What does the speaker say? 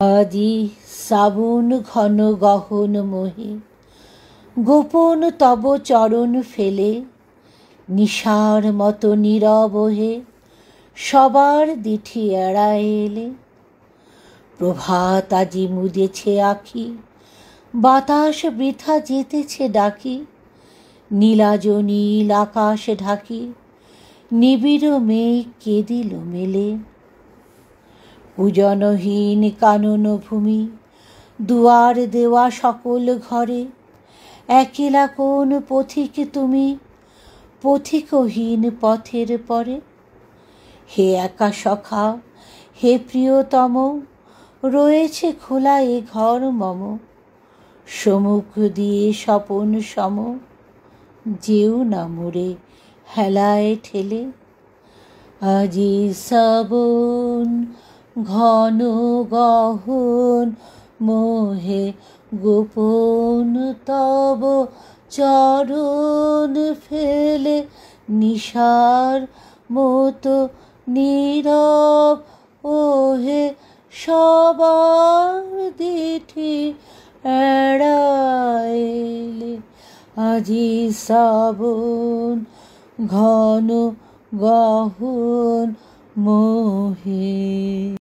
আজি শ্রাবণ ঘন গহন মোহে, গোপন তব চরণ ফেলে, নিশার মতো নীরব হে সবার দিঠি এড়ায় এলে। প্রভাত আজি মুজেছে আখি, বাতাস বৃথা যেতেছে ডাকি, নীলাজ নীল আকাশ ঢাকি, নিবিড় মেঘ কেঁদিল মেলে। পূজনহীন কানন ভূমি, দুয়ার দেওয়া সকল ঘরে, একেলা কোন পথিক তুমি, পথিকহীন পথের পরে। হে একা সখা, হে প্রিয়তম, রয়েছে খোলা এ ঘর মম, সম্মুখ দিয়ে স্বপন সম, যেও না মোরে হেলায় ঠেলে। আজি শ্রাবণ ঘন গহন মোহে, গোপন তব চরণ ফেলে, নিশার মতো নীরব ওহে সবার দিঠি এড়ায় এলে। আজি শ্রাবণ ঘন গহন মোহে।